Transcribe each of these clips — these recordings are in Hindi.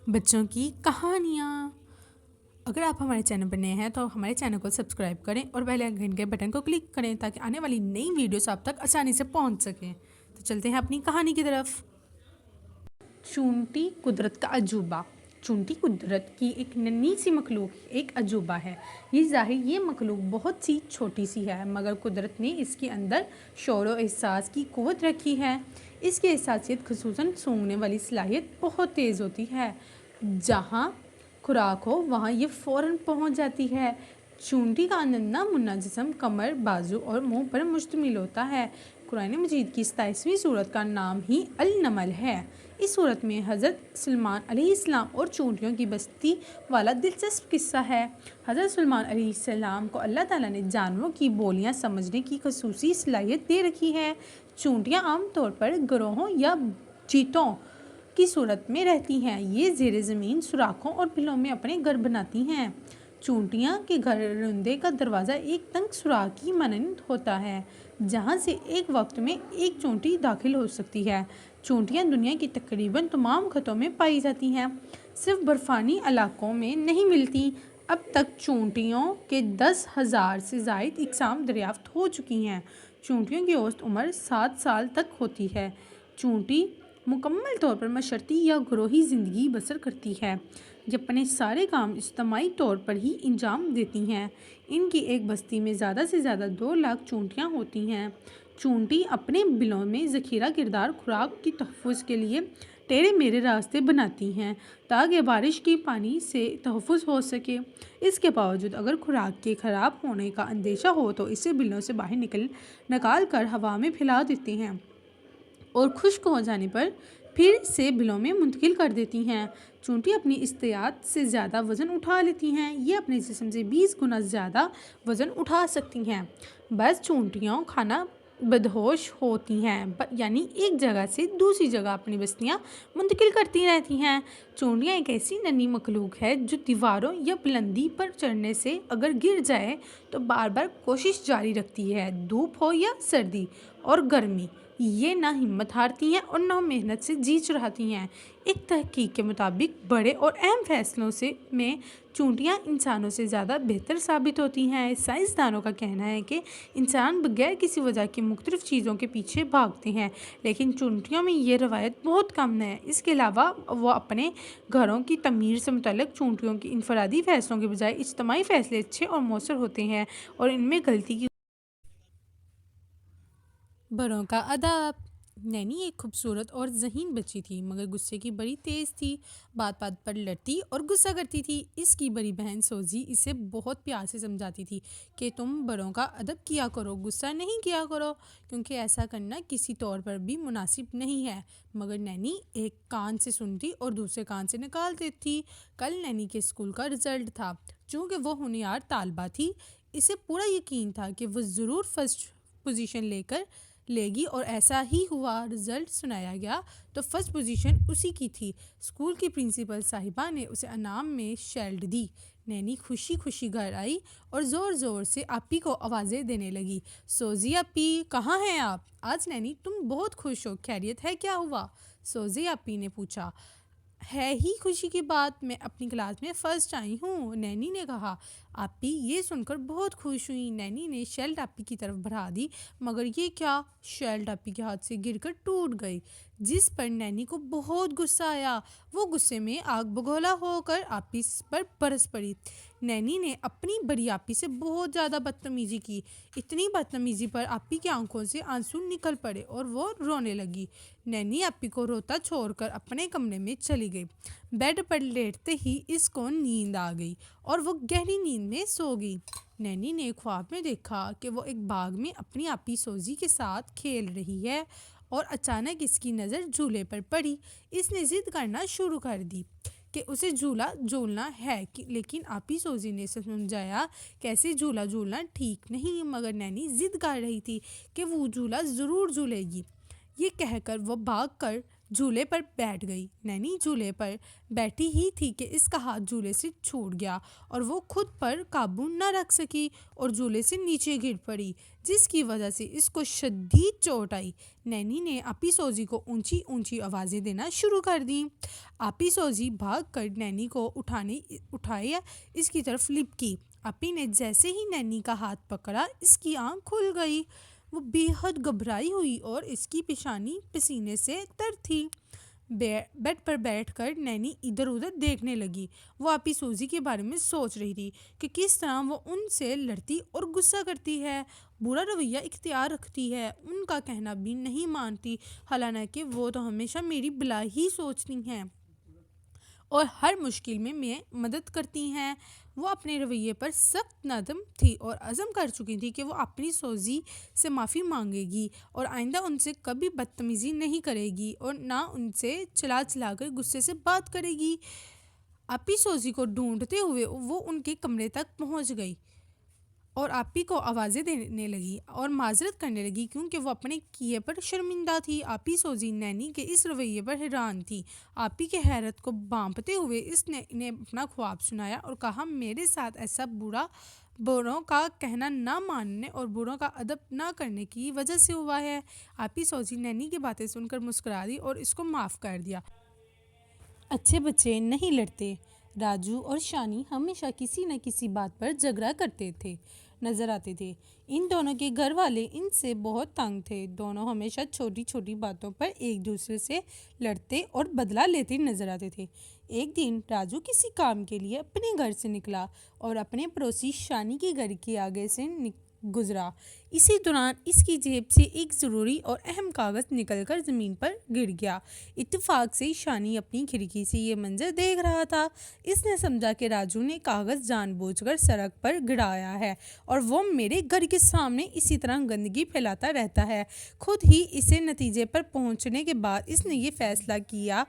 बच्चों की कहानियाँ। अगर आप हमारे चैनल पर नए हैं तो हमारे चैनल को सब्सक्राइब करें और बेल आइकन के बटन को क्लिक करें ताकि आने वाली नई वीडियोस आप तक आसानी से पहुंच सकें। तो चलते हैं अपनी कहानी की तरफ। चूंटी कुदरत का अजूबा। चूंटी कुदरत की एक नन्ही सी मखलूक, एक अजूबा है। ये मखलूक बहुत सी छोटी सी है, मगर कुदरत ने इसके अंदर शौर और एहसास की कुव्वत रखी है। इसकी एहसासियत खुसूसन सूंघने वाली सलाहियत बहुत तेज़ होती है। जहाँ खुराक हो वहाँ ये फ़ौरन पहुँच जाती है। चूंटी का नन्हा मुन्ना जिस्म कमर, बाजू और मुंह पर मुश्तमिल होता है। कुरान मजीद की 27वीं सूरत का नाम ही अल नमल है। इस सूरत में हज़रत सुलेमान अलैहिस्सलाम और चूंटियों की बस्ती वाला दिलचस्प किस्सा है। हज़रत सुलेमान अलैहिस्सलाम को अल्लाह ताला ने जानवरों की बोलियां समझने की खसूसी सलाहियत दे रखी है। चूंटियां आमतौर पर गिरोहों या चीतों की सूरत में रहती हैं। ये ज़ेरे ज़मीन सुराखों और बिलों में अपने घर बनाती हैं। चूंटियाँ के घरौंदे का दरवाज़ा एक तंग सुराख की मानंद होता है, जहाँ से एक वक्त में एक चूंटी दाखिल हो सकती है। चूंटियाँ दुनिया की तकरीबन तमाम खतों में पाई जाती हैं, सिर्फ बर्फानी इलाकों में नहीं मिलती। अब तक चूंटियों के 10,000 से ज़ायद इकसाम दरियाफ्त हो चुकी हैं। चूंटियों की औसत उम्र 7 साल तक होती है। चूंटी मुकम्मल तौर पर मशरती या घरोही ज़िंदगी बसर करती है, जब अपने सारे काम इज्तमाही तौर पर ही अंजाम देती हैं। इनकी एक बस्ती में ज़्यादा से ज़्यादा 2 लाख चूंटियाँ होती हैं। चूंटी अपने बिलों में ज़ख़ीरा किरदार खुराक की तहफ़्फ़ुज़ के लिए टेढ़े मेढ़े रास्ते बनाती हैं, ताकि बारिश की पानी से तहफ़्फ़ुज़ हो सके। इसके बावजूद अगर खुराक के ख़राब होने का अंदेशा हो तो इसे बिलों से बाहर निकाल कर हवा में फैला देती हैं और खुश्क हो जाने पर फिर से बिलों में मुंतकिल कर देती हैं। चूंटी अपनी इस्तियात से ज़्यादा वज़न उठा लेती हैं। ये अपने जिस्म से 20 गुना ज़्यादा वज़न उठा सकती हैं। बस चूंटियाँ खाना बदहोश होती हैं, यानी एक जगह से दूसरी जगह अपनी बस्तियाँ मुंतकिल करती रहती हैं। चूंटियाँ एक ऐसी नन्ही मखलूक है जो दीवारों या बुलंदी पर चढ़ने से अगर गिर जाए तो बार बार कोशिश जारी रखती है, धूप हो या सर्दी और गर्मी। ये ना हिम्मत हारती हैं और ना मेहनत से जी चुराती हैं। एक तहकीक के मुताबिक बड़े और अहम फैसलों में चूंटियाँ इंसानों से ज़्यादा बेहतर साबित होती हैं। साइंसदानों का कहना है कि इंसान बगैर किसी वजह की मुख्तलिफ चीज़ों के पीछे भागते हैं, लेकिन चूंटियों में ये रवायत बहुत कम है। इसके अलावा वो अपने घरों की तमीर से मुतल्लिक़ चूंटियों के इनफरादी फ़ैसलों के बजाय इज्तमाही फ़ैसले अच्छे और मौसर होते हैं और इनमें गलती की। बड़ों का अदब। नैनी एक खूबसूरत और ज़हीन बच्ची थी, मगर गुस्से की बड़ी तेज़ थी। बात बात पर लड़ती और गुस्सा करती थी। इसकी बड़ी बहन सोजी इसे बहुत प्यार से समझाती थी कि तुम बड़ों का अदब किया करो, गुस्सा नहीं किया करो, क्योंकि ऐसा करना किसी तौर पर भी मुनासिब नहीं है। मगर नैनी एक कान से सुनती और दूसरे कान से निकाल देती थी। कल नैनी के स्कूल का रिज़ल्ट था। चूँकि वह होनहार तालबा थी, इसे पूरा यकीन था कि वह ज़रूर फर्स्ट पोजीशन लेगी और ऐसा ही हुआ। रिजल्ट सुनाया गया तो फर्स्ट पोजीशन उसी की थी। स्कूल की प्रिंसिपल साहिबा ने उसे इनाम में शील्ड दी। नैनी खुशी खुशी घर आई और ज़ोर ज़ोर से आपी को आवाज़ें देने लगी। सोजी आपी, कहाँ हैं आप? आज नैनी तुम बहुत खुश हो, खैरियत है, क्या हुआ? सोजी आपी ने पूछा। है ही खुशी की बात, मैं अपनी क्लास में फ़र्स्ट आई हूँ, नैनी ने कहा। आपी ये सुनकर बहुत खुश हुई। नैनी ने शेल्ड आपी की तरफ बढ़ा दी, मगर ये क्या, शेल्ड आपी के हाथ से गिरकर टूट गई, जिस पर नैनी को बहुत गुस्सा आया। वो गुस्से में आग बगोला होकर आपी पर बरस पड़ी। नैनी ने अपनी बड़ी आपी से बहुत ज़्यादा बदतमीज़ी की। इतनी बदतमीज़ी पर आपी की आंखों से आंसू निकल पड़े और वो रोने लगी। नैनी आपी को रोता छोड़कर अपने कमरे में चली गई। बेड पर लेटते ही इसको नींद आ गई और वो गहरी नींद में सो गई। नैनी ने ख्वाब में देखा कि वो एक बाग में अपनी आपी सोजी के साथ खेल रही है और अचानक इसकी नज़र झूले पर पड़ी। इसने ज़िद करना शुरू कर दी कि उसे झूला झूलना है, लेकिन आपी सोजी ने समझाया कैसे झूला झूलना ठीक नहीं, मगर नैनी ज़िद कर रही थी कि वो झूला ज़रूर झूलेगी। ये कहकर वो भागकर झूले पर बैठ गई। नैनी झूले पर बैठी ही थी कि इसका हाथ झूले से छूट गया और वो खुद पर काबू न रख सकी और झूले से नीचे गिर पड़ी, जिसकी वजह से इसको शदीद चोट आई। नैनी ने आपी सोजी को ऊंची ऊंची आवाज़ें देना शुरू कर दी। आपी सोजी भाग कर नैनी को उठाया इसकी तरफ लिपकी। आपी ने जैसे ही नैनी का हाथ पकड़ा, इसकी आंख खुल गई। वो बेहद घबराई हुई और इसकी पेशानी पसीने से तर थी। बेड पर बैठकर नैनी इधर उधर देखने लगी। वो आपी सोजी के बारे में सोच रही थी कि किस तरह वो उनसे लड़ती और गुस्सा करती है, बुरा रवैया इख्तियार रखती है, उनका कहना भी नहीं मानती, हालांकि वो तो हमेशा मेरी भला ही सोचती हैं और हर मुश्किल में मैं मदद करती हैं। वो अपने रवैये पर सख्त नदम थी और अज़म कर चुकी थी कि वो अपनी सोजी से माफ़ी मांगेगी और आइंदा उनसे कभी बदतमीज़ी नहीं करेगी और ना उनसे चला कर गुस्से से बात करेगी। आपी सोजी को ढूंढते हुए वो उनके कमरे तक पहुंच गई और आपी को आवाज़ें देने लगी और माजरत करने लगी क्योंकि वो अपने किए पर शर्मिंदा थी। आपी सोजी नैनी के इस रवैये पर हैरान थी। आपी के हैरत को भांपते हुए इसने इन्हें अपना ख्वाब सुनाया और कहा, मेरे साथ ऐसा बुरों का कहना ना मानने और बुरों का अदब ना करने की वजह से हुआ है। आपी सोजी नैनी की बातें सुनकर मुस्कुरा दी और इसको माफ़ कर दिया। अच्छे बच्चे नहीं लड़ते। राजू और शानी हमेशा किसी न किसी बात पर झगड़ा करते थे नजर आते थे। इन दोनों के घर वाले इनसे बहुत तंग थे। दोनों हमेशा छोटी छोटी बातों पर एक दूसरे से लड़ते और बदला लेते नजर आते थे। एक दिन राजू किसी काम के लिए अपने घर से निकला और अपने पड़ोसी शानी के घर के आगे से गुजरा। इसी दौरान इसकी जेब से एक ज़रूरी और अहम कागज़ निकलकर ज़मीन पर गिर गया। इत्तेफाक से शानी अपनी खिड़की से ये मंजर देख रहा था। इसने समझा कि राजू ने कागज़ जानबूझकर सड़क पर गिराया है और वो मेरे घर के सामने इसी तरह गंदगी फैलाता रहता है। खुद ही इसे नतीजे पर पहुंचने के बाद इसने ये फैसला किया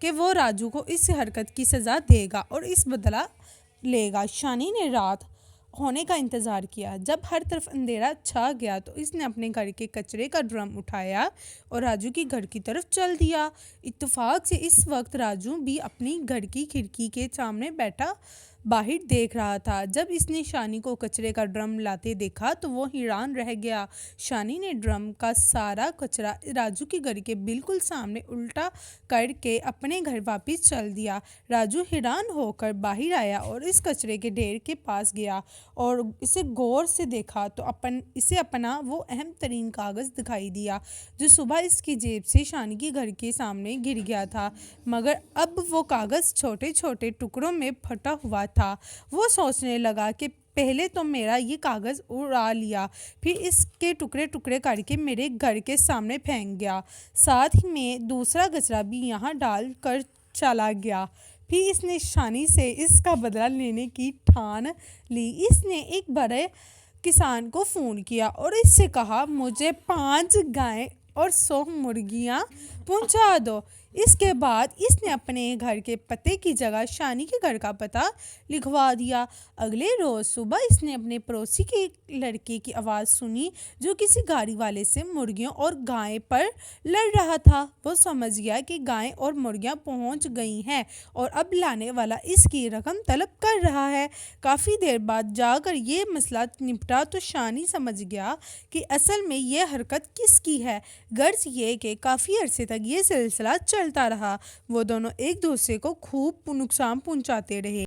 कि वो राजू को इस हरकत की सज़ा देगा और इस बदला लेगा। शानी ने रात होने का इंतज़ार किया। जब हर तरफ अंधेरा छा गया तो इसने अपने घर के कचरे का ड्रम उठाया और राजू के घर की तरफ चल दिया। इत्तेफाक से इस वक्त राजू भी अपनी घर की खिड़की के सामने बैठा बाहर देख रहा था। जब इसने शानी को कचरे का ड्रम लाते देखा तो वो हैरान रह गया। शानी ने ड्रम का सारा कचरा राजू के घर के बिल्कुल सामने उल्टा करके अपने घर वापस चल दिया। राजू हैरान होकर बाहर आया और इस कचरे के ढेर के पास गया और इसे गौर से देखा तो इसे अपना वो अहम तरीन कागज़ दिखाई दिया जो सुबह इसकी जेब से शानी के घर के सामने गिर गया था, मगर अब वो कागज़ छोटे छोटे टुकड़ों में फटा हुआ था। वो सोचने लगा कि पहले तो मेरा ये कागज़ उड़ा लिया, फिर इसके टुकड़े टुकड़े करके मेरे घर के सामने फेंक गया, साथ ही में दूसरा कचरा भी यहाँ डाल कर चला गया। फिर इसने शानी से इसका बदला लेने की ठान ली। इसने एक बड़े किसान को फ़ोन किया और इससे कहा, मुझे 5 गाय और 100 मुर्गियाँ पहुँचा दो। इसके बाद इसने अपने घर के पते की जगह शानी के घर का पता लिखवा दिया। अगले रोज़ सुबह इसने अपने पड़ोसी के लड़के की आवाज़ सुनी जो किसी गाड़ी वाले से मुर्गियों और गाय पर लड़ रहा था। वो समझ गया कि गाय और मुर्गियां पहुंच गई हैं और अब लाने वाला इसकी रकम तलब कर रहा है। काफ़ी देर बाद जाकर ये मसला निपटा तो शानी समझ गया कि असल में ये हरकत किसकी है। गर्ज ये कि काफ़ी अरसे तक ये सिलसिला चलता रहा। वो दोनों एक दूसरे को खूब नुकसान पहुंचाते रहे।